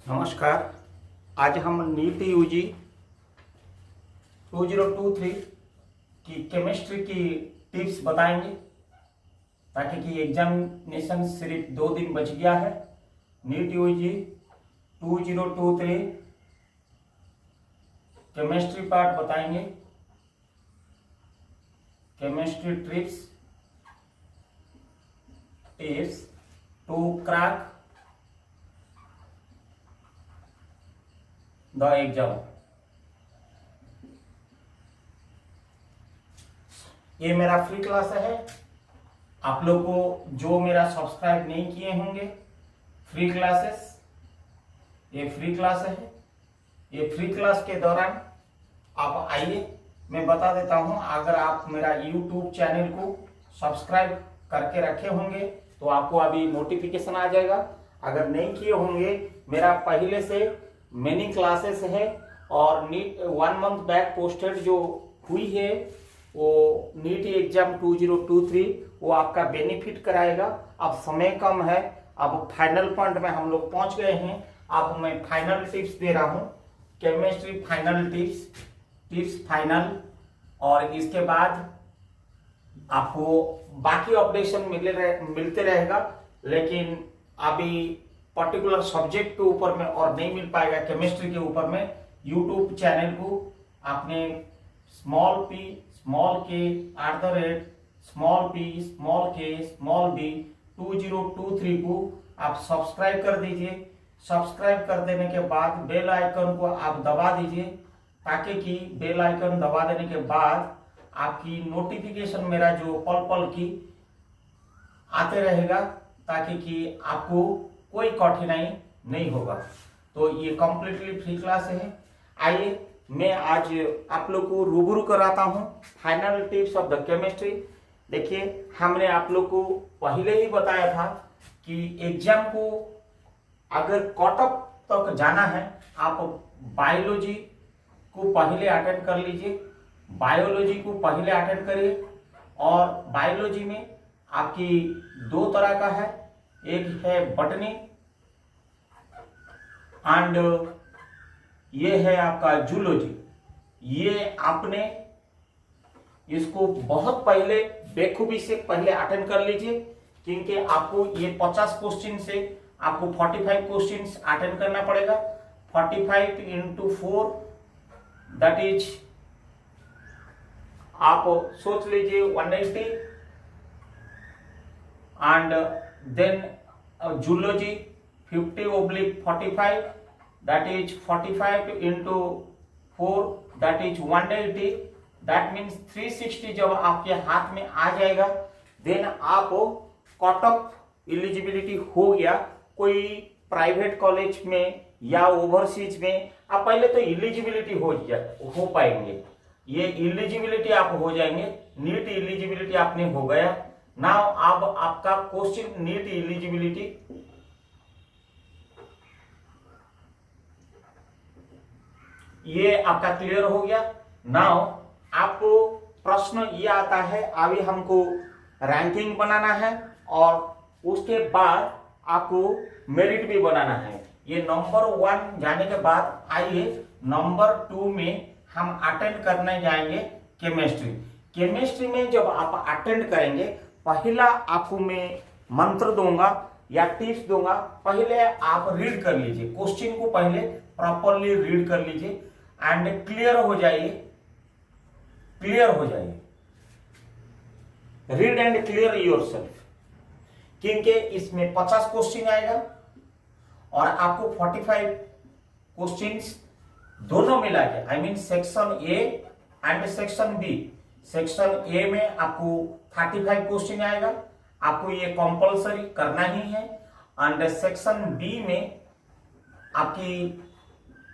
नमस्कार। आज हम नीट यूजी 2023 की केमिस्ट्री की टिप्स बताएंगे, ताकि कि एग्जामिनेशन सिर्फ 2 दिन बच गया है। नीट यूजी 2023 केमिस्ट्री पार्ट बताएंगे। Chemistry tips to crack the exam. ये मेरा फ्री क्लास है। आप लोग को जो मेरा सब्सक्राइब नहीं किए होंगे, फ्री क्लासेस, ये फ्री क्लास है। ये फ्री क्लास के दौरान आप आइए, मैं बता देता हूं। अगर आप मेरा यूट्यूब चैनल को सब्सक्राइब करके रखे होंगे तो आपको अभी नोटिफिकेशन आ जाएगा। अगर नहीं किए होंगे, मेरा पहले से मेनी क्लासेस है और नीट 1 मंथ बैक पोस्टेड जो हुई है वो नीट एग्जाम 2023 वो आपका बेनिफिट कराएगा। अब समय कम है, अब फाइनल पॉइंट में हम लोग पहुंच गए हैं। अब मैं फाइनल टिप्स दे रहा हूं, केमिस्ट्री फाइनल टिप्स फाइनल। और इसके बाद आपको बाकी अपडेशन मिलते रहेगा, लेकिन अभी पर्टिकुलर सब्जेक्ट के ऊपर में और नहीं मिल पाएगा। केमिस्ट्री के ऊपर में यूट्यूब चैनल को आपने @p_p_b 2023 को आप सब्सक्राइब कर दीजिए। सब्सक्राइब कर देने के बाद बेल आइकन को आप दबा दीजिए, ताकि कि बेल आइकन दबा देने के बाद आपकी नोटिफिकेशन मेरा जो पल पल की आते रहेगा, ताकि कि आपको कोई कठिनाई नहीं होगा। तो ये कंप्लीटली फ्री क्लास है। आइए मैं आज आप लोग को रूबरू कराता हूं final tips of the chemistry. देखिए, हमने आप लोग को पहले ही बताया था कि एग्जाम को अगर कटऑफ तक जाना है, आप बायोलॉजी को पहले अटेंड कर लीजिए। बायोलॉजी को पहले अटेंड करिए। और बायोलॉजी में आपकी 2 तरह का है, एक है बॉटनी एंड ये है आपका जूलॉजी। ये आपने इसको बहुत पहले बेखूबी से पहले अटेंड कर लीजिए, क्योंकि आपको ये 50 क्वेश्चन से आपको 45 क्वेश्चन अटेंड करना पड़ेगा। 45 × 4 दैट इज, आप सोच लीजिए 180। And then zoology 50/45 that is 45 × 4 that is 180। that means 360 जब आपके हाथ में आ जाएगा, देन आप कट ऑफ एलिजिबिलिटी हो गया। कोई प्राइवेट कॉलेज में या ओवरसीज में आप पहले तो एलिजिबिलिटी हो पाएंगे। ये एलिजिबिलिटी आप हो जाएंगे, नीट एलिजिबिलिटी आपने हो गया। नाउ अब आपका क्वेश्चन नीट एलिजिबिलिटी ये आपका क्लियर हो गया। नाउ आपको प्रश्न ये आता है, अभी हमको रैंकिंग बनाना है और उसके बाद आपको मेरिट भी बनाना है। ये नंबर 1 जाने के बाद आइए नंबर 2 में हम अटेंड करने जाएंगे केमिस्ट्री। केमिस्ट्री में जब आप अटेंड करेंगे, पहला आपको मैं मंत्र दूंगा या टिप्स दूंगा। पहले आप रीड कर लीजिए, क्वेश्चन को पहले प्रॉपरली रीड कर लीजिए एंड क्लियर हो जाइए। रीड एंड क्लियर योरसेल्फ, क्योंकि इसमें 50 क्वेश्चन आएगा और आपको 45 क्वेश्चंस दोनों मिला के, I mean section A and section B. Section A में आपको 35 क्वेश्चन आएगा, आपको ये कंपलसरी करना ही है। एंड सेक्शन बी में आपकी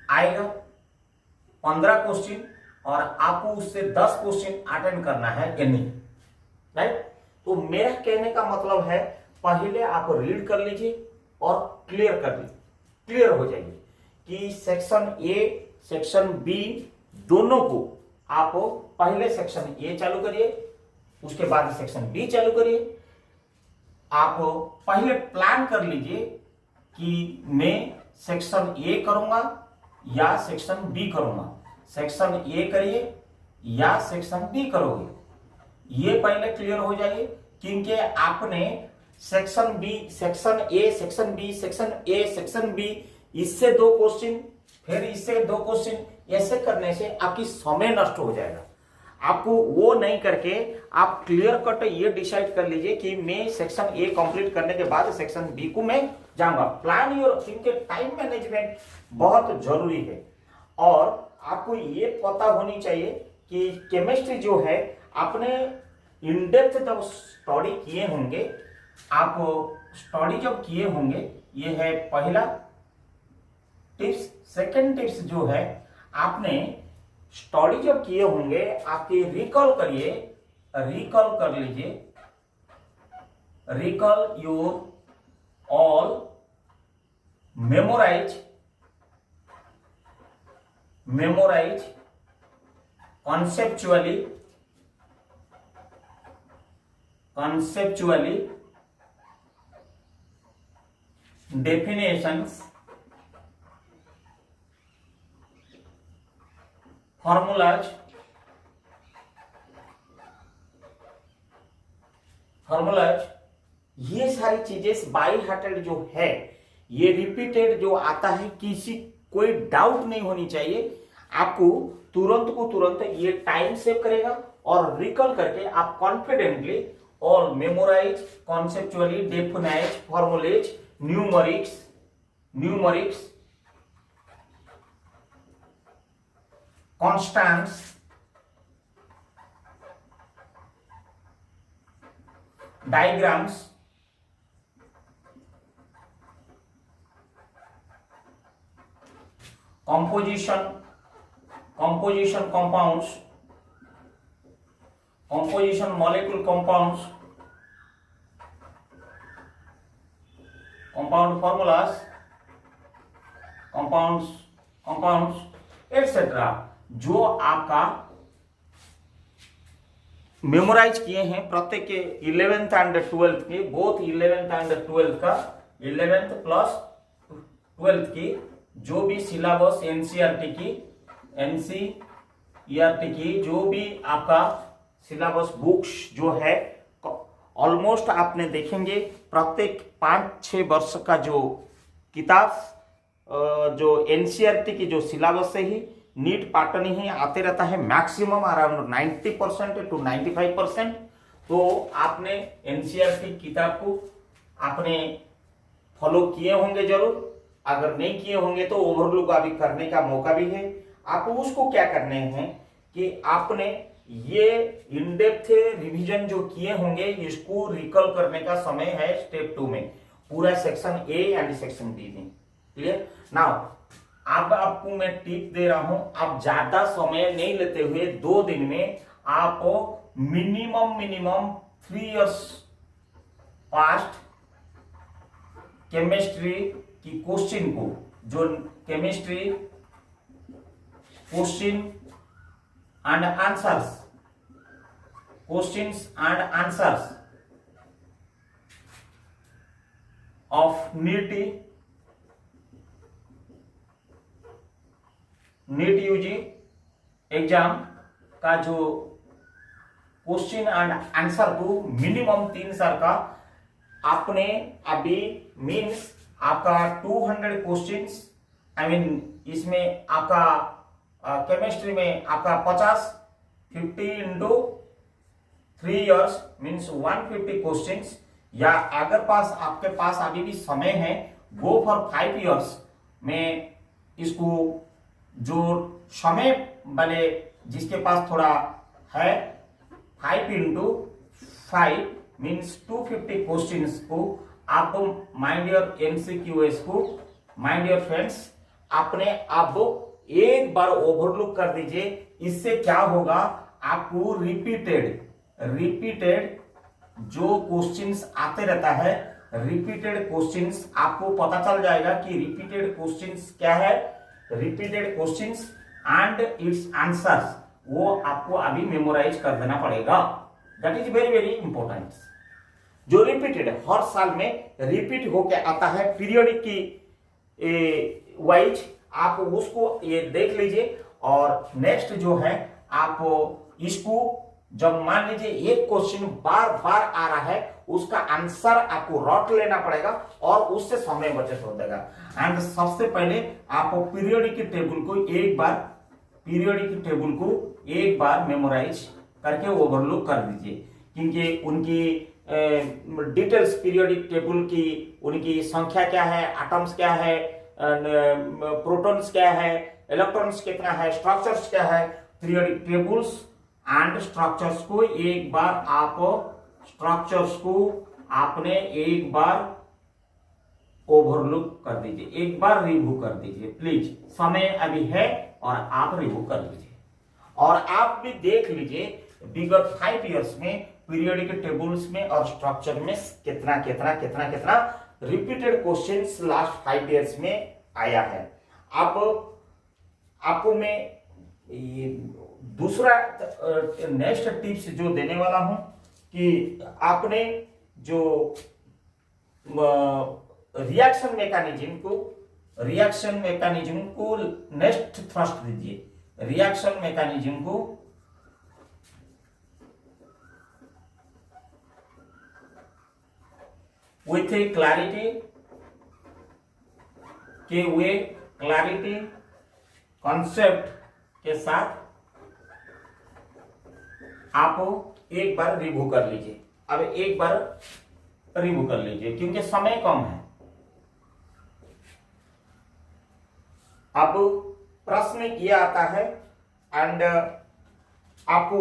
आएगा 15 क्वेश्चन और आपको उससे 10 क्वेश्चन अटेंड करना है एनी, राइट। तो मेरा कहने का मतलब है, पहले आप रीड कर लीजिए और क्लियर कर लीजिए, क्लियर हो जाइए कि सेक्शन ए सेक्शन बी दोनों को आप पहले सेक्शन ए चालू करिए, उसके बाद सेक्शन बी चालू करिए। आप पहले प्लान कर लीजिए कि मैं सेक्शन ए करूंगा या सेक्शन बी करूंगा। सेक्शन ए करिए या सेक्शन बी करोगे, ये पहले क्लियर हो जाइए, क्योंकि आपने section B, section A, section B, section A, section B, इससे 2 क्वेश्चन, फिर इससे 2 क्वेश्चन, ऐसे करने से आपकी समय नष्ट हो जाएगा। आपको वो नहीं करके आप क्लियर कट ये डिसाइड कर लीजिए कि मैं सेक्शन ए कंप्लीट करने के बाद सेक्शन बी को मैं जाऊंगा। प्लान योर, क्योंकि टाइम मैनेजमेंट बहुत जरूरी है। और आपको ये पता होनी चाहिए कि केमिस्ट्री जो है आपने इन डेप्थ जब स्टडी किए होंगे, आप स्टडी जब किए होंगे, ये है पहला टिप्स। सेकंड टिप्स जो है, आपने स्टडी जब किए होंगे, आपके रिकॉल करिए, रिकॉल कर लीजिए, recall your all, memorise, memorise conceptually, conceptually definitions, formulas, formulas, ये सारी चीजें बाई हार्टेड जो है, ये रिपीटेड जो आता है, किसी कोई डाउट नहीं होनी चाहिए। आपको तुरंत को तुरंत ये टाइम सेव करेगा और रिकॉल करके आप confidently all memorize, conceptually definitions, formulas, numerics, numerics, constants, diagrams, composition, composition compounds, composition molecule compounds, compound formulas, compounds etc. जो आपका मेमोराइज किए हैं प्रत्येक के 11th एंड 12th के, बोथ 11th एंड 12th का, 11th प्लस 12th की जो भी सिलेबस एनसीईआरटी की जो भी आपका सिलेबस बुक्स जो है, ऑलमोस्ट आपने देखेंगे प्रत्येक 5-6 वर्ष का जो किताब जो एनसीईआरटी की जो सिलेबस से ही नीट पैटर्न ही आते रहता है, मैक्सिमम अराउंड 90% to 95%। तो आपने एनसीईआरटी किताब को आपने फॉलो किए होंगे जरूर, अगर नहीं किए होंगे तो ओवरलुक अभी करने का मौका भी है। आपको उसको क्या करने हैं कि आपने ये इन डेप्थ रिवीजन जो किए होंगे, इसको रिकॉल करने का समय है स्टेप 2 में, पूरा section A and section B में। क्लियर? नाउ अब आपको मैं टिप दे रहा हूं, आप ज्यादा समय नहीं लेते हुए 2 दिन में आप मिनिमम 3 इयर्स पास्ट केमिस्ट्री की क्वेश्चन को, जो chemistry question and answers, questions and answers of NEET UG exam का जो क्वेश्चन एंड आंसर को मिनिमम 3 साल का आपने अभी मीन्स आपका 200 क्वेश्चंस, आई मीन इसमें आपका केमिस्ट्री में आपका 50 इंटू 3 इयर्स मीन्स 150 क्वेश्चंस, या अगर आपके पास अभी भी समय है, गो फॉर 5 इयर्स में इसको, जो समय वाले जिसके पास थोड़ा है, 5 इंटू 5 मीन्स 250 क्वेश्चंस को आप माइंड योर एमसीक्यूएस को, माइंड योर फ्रेंड्स, आपने आप एक बार ओवरलुक कर दीजिए। इससे क्या होगा, आपको रिपीटेड जो क्वेश्चंस आते रहता है, रिपीटेड क्वेश्चंस आपको पता चल जाएगा कि रिपीटेड क्वेश्चंस क्या है, repeated questions and it's answers, वो आपको अभी मेमोराइज कर देना पड़ेगा। That is very very important. जो रिपीटेड हर साल में रिपीट होके आता है, पीरियोडिक की वाइज आप उसको ये देख लीजिए। और नेक्स्ट जो है आप इसको जब मान लीजिए एक क्वेश्चन बार बार आ रहा है उसका आंसर आपको रट लेना पड़ेगा और उससे समय बचत हो जाएगा। एंड सबसे पहले आप पीरियोडिक टेबल को एक बार मेमोराइज करके ओवरलुक कर दीजिए, क्योंकि उनकी डिटेल्स पीरियोडिक टेबल की उनकी संख्या क्या है, एटम्स क्या है, प्रोटॉन्स क्या है, इलेक्ट्रॉन्स कितना है, स्ट्रक्चर्स क्या है, पीरियोडिक टेबल्स एंड स्ट्रक्चर्स को एक बार ओवरलुक कर दीजिए, एक बार रिव्यू कर दीजिए प्लीज। समय अभी है और आप रिव्यू कर लीजिए। और आप भी देख लीजिए विगत 5 इयर्स में पीरियोडिक टेबल्स में और स्ट्रक्चर में कितना रिपीटेड क्वेश्चंस लास्ट 5 इयर्स में आया है। अब आपको मैं दूसरा नेक्स्ट टिप्स जो देने वाला हूं कि आपने जो रिएक्शन मैकेनिज्म को नेक्स्ट थ्रस्ट दीजिए। रिएक्शन मैकेनिज्म को विथ ए क्लैरिटी कॉन्सेप्ट के साथ आप एक बार रिव्यू कर लीजिए। अब एक बार रिव्यू कर लीजिए क्योंकि समय कम है। अब प्रश्न ये आता है एंड आपको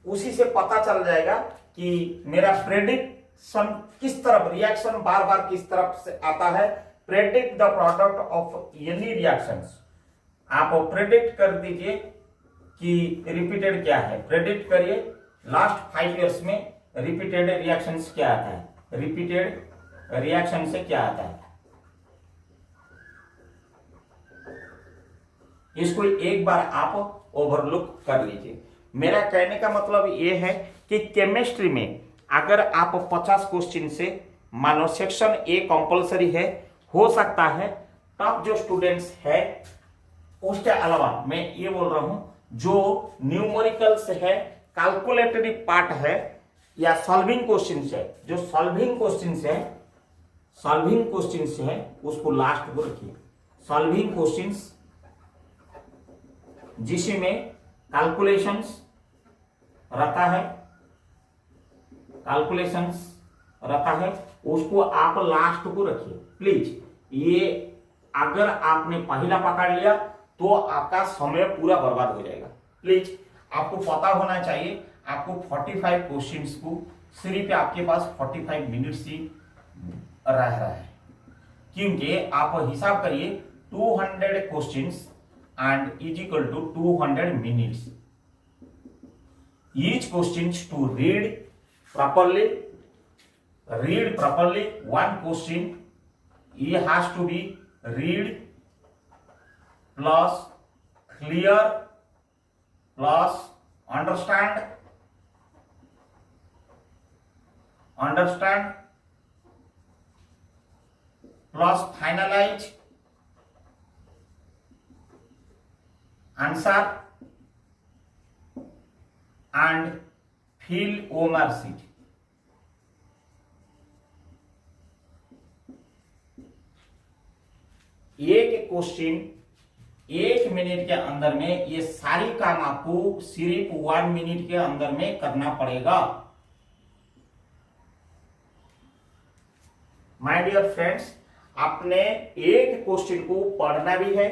उसी से पता चल जाएगा कि मेरा प्रेडिक्शन किस तरफ, रिएक्शन बार बार किस तरफ से आता है। Predict the product of any reactions, आप प्रेडिक्ट कर दीजिए कि रिपीटेड क्या है। प्रेडिक्ट करिए लास्ट 5 इयर्स में रिपीटेड रिएक्शंस क्या आता है, रिपीटेड रिएक्शन से क्या आता है। इसको एक बार आप ओवरलुक कर लीजिए। मेरा कहने का मतलब यह है कि केमिस्ट्री में अगर आप 50 क्वेश्चन से मानो सेक्शन ए कंपलसरी है, हो सकता है टॉप जो स्टूडेंट्स है उसके अलावा मैं ये बोल रहा हूं जो न्यूमेरिकल्स है, कैलकुलेटरी पार्ट है या सॉल्विंग क्वेश्चंस है, जो सॉल्विंग क्वेश्चंस है उसको लास्ट को रखिए। सॉल्विंग क्वेश्चंस जिसमें कैलकुलेशंस रहता है उसको आप लास्ट को रखिए प्लीज। ये अगर आपने पहला पकड़ लिया तो आपका समय पूरा बर्बाद हो जाएगा। प्लीज आपको पता होना चाहिए आपको 45 क्वेश्चंस को सिर्फ आपके पास 45 मिनट्स ही रह रहा है, क्योंकि आप हिसाब करिए 200 questions and is equal to 200 minutes. Each questions to read properly. One question it has to be read plus clear plus understand plus finalize answer and fill OMR sheet। एक क्वेश्चन 1 मिनट के अंदर में, ये सारी काम आपको सिर्फ 1 minute के अंदर में करना पड़ेगा। माय डियर फ्रेंड्स, आपने एक क्वेश्चन को पढ़ना भी है,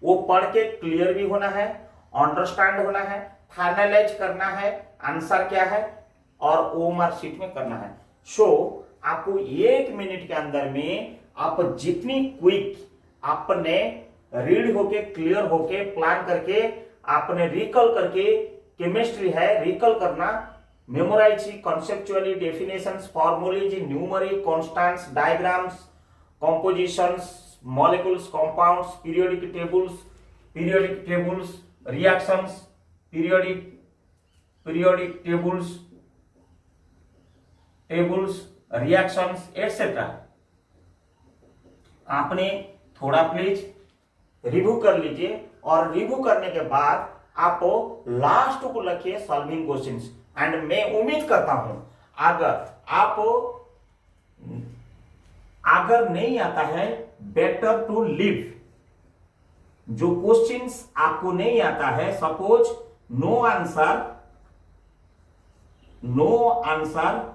वो पढ़ के क्लियर भी होना है, अंडरस्टैंड होना है, फाइनलाइज करना है आंसर क्या है और ओएमआर शीट में करना है। सो आपको 1 मिनट के अंदर में आप जितनी क्विक आपने रीड होके, क्लियर होके, प्लान करके, आपने रिकॉल करके, केमिस्ट्री है रिकॉल करना, memorise conceptually, definitions, formulas, numeric, constants, diagrams, compositions, molecules, compounds, periodic tables, reactions, periodic tables, reactions, etc. आपने थोड़ा प्लीज रिव्यू कर लीजिए, और रिव्यू करने के बाद आप लास्ट को लिखिए सॉल्विंग क्वेश्चंस। एंड मैं उम्मीद करता हूं अगर नहीं आता है, बेटर टू लीव। जो क्वेश्चंस आपको नहीं आता है, सपोज नो आंसर,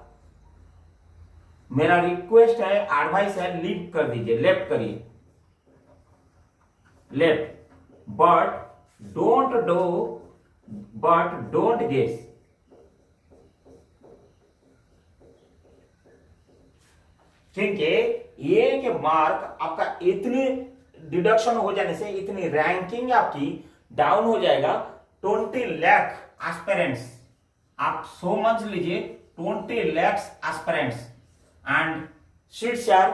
मेरा रिक्वेस्ट है, एडवाइस है, लीव कर दीजिए, लेफ्ट करिए, लेफ्ट। But don't guess. क्योंकि एक मार्क आपका इतनी डिडक्शन हो जाने से, इतनी रैंकिंग आपकी डाउन हो जाएगा। 20 लाख एस्पिरेंट्स, आप समझ लीजिए 20 lakh aspirants, and seats are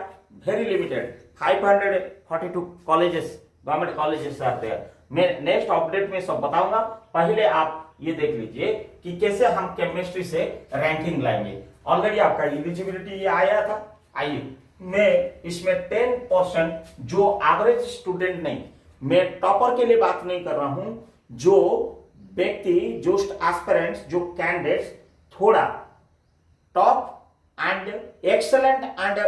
very limited. 542 colleges, government colleges are there. मैं नेक्स्ट अपडेट में सब बताऊंगा, पहले आप ये देख लीजिए कि कैसे हम केमिस्ट्री से रैंकिंग लाएंगे। ऑलरेडी आपका एलिजिबिलिटी आया था। आइए, मैं इसमें 10% जो एवरेज स्टूडेंट नहीं, मैं टॉपर के लिए बात नहीं कर रहा हूं, जो व्यक्ति, जो एस्पिरेंट्स, जो कैंडिडेट्स थोड़ा top and excellent and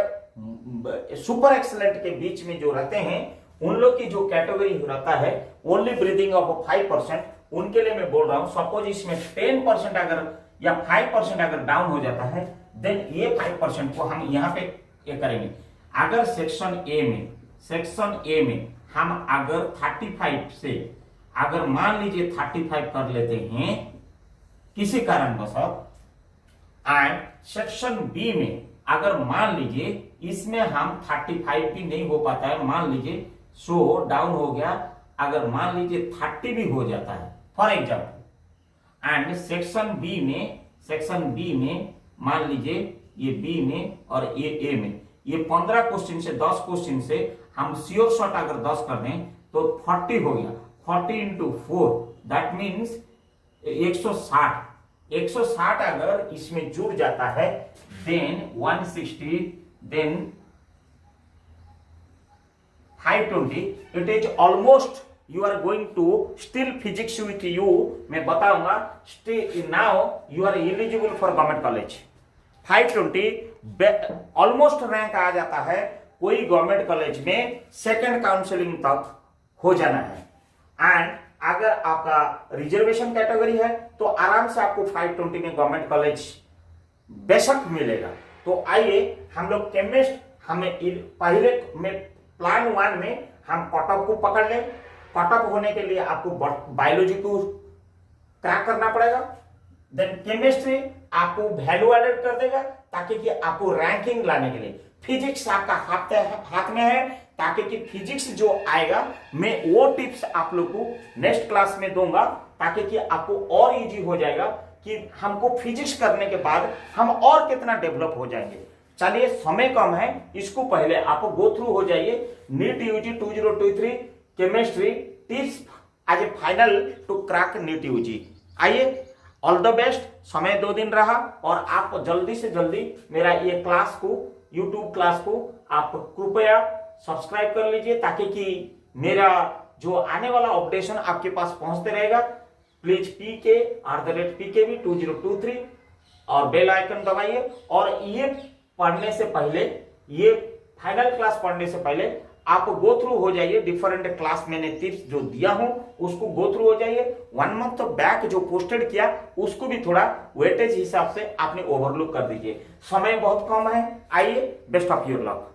super excellent के बीच में जो रहते हैं, उन लोग की जो कैटेगरी रहता है ओनली ब्रीदिंग ऑफ 5%, उनके लिए मैं बोल रहा हूं। सपोज इसमें 10% अगर या 5% अगर डाउन हो जाता है, देन ये 5% को हम यहां पे ये करेंगे। अगर सेक्शन ए में हम अगर 35 से अगर मान लीजिए 35 कर लेते हैं किसी कारणवश, एंड सेक्शन बी में अगर मान लीजिए इसमें हम 35 भी नहीं हो पाता है, मान लीजिए सो डाउन हो गया, अगर मान लीजिए 30 भी हो जाता है for example, and section B में मान लीजिए ये बी में और ये ए में, ये 15 क्वेश्चन से 10 क्वेश्चन से हम श्योर शॉट अगर 10 कर दें तो 40 हो गया। 40 इंटू 4 दैट मीन्स 160 अगर इसमें जुड़ जाता है, then 160, then 520, it is almost you are going to still physics with you, मैं बताऊंगा। Still now you are eligible for government college. 520 almost rank आ जाता है, कोई गवर्नमेंट कॉलेज में सेकंड काउंसलिंग तक हो जाना है। एंड अगर आपका रिजर्वेशन कैटेगरी है तो आराम से आपको 520 में गवर्नमेंट कॉलेज बेशक मिलेगा। तो आइए हम लोग केमिस्ट, हमें पहले में प्लान 1 में हम कटअप को पकड़ लें। कटअप होने के लिए आपको बायोलॉजी को क्रैक करना पड़ेगा, देन केमिस्ट्री आपको वैल्यू एडेड कर देगा ताकि कि आपको रैंकिंग लाने के लिए। फिजिक्स आपका हाथ में है, ताकि कि फिजिक्स जो आएगा मैं वो टिप्स आप लोग को नेक्स्ट क्लास में दूंगा, ताकि कि आपको और इजी हो जाएगा कि हमको फिजिक्स करने के बाद हम और कितना डेवलप हो जाएंगे। चलिए, समय कम है, इसको पहले आप गो थ्रू हो जाइए। NEET UG 2023 chemistry tips as a final to crack NEET UG. आइए, ऑल द बेस्ट। समय 2 दिन रहा और आप जल्दी से जल्दी मेरा ये क्लास को, यूट्यूब क्लास को आप कृपया सब्सक्राइब कर लीजिए, ताकि कि मेरा जो आने वाला अपडेशन आपके पास पहुंचते रहेगा। प्लीज PK@PKB 2023 और बेल आइकन दबाइए। और ये पढ़ने से पहले, ये फाइनल क्लास पढ़ने से पहले आप गो थ्रू हो जाइए। डिफरेंट क्लास मैंने टिप्स जो दिया हूं उसको गो थ्रू हो जाइए। 1 मंथ बैक जो पोस्टेड किया उसको भी थोड़ा वेटेज हिसाब से आपने ओवरलुक कर दीजिए। समय बहुत कम है। आइए, बेस्ट ऑफ योर लक।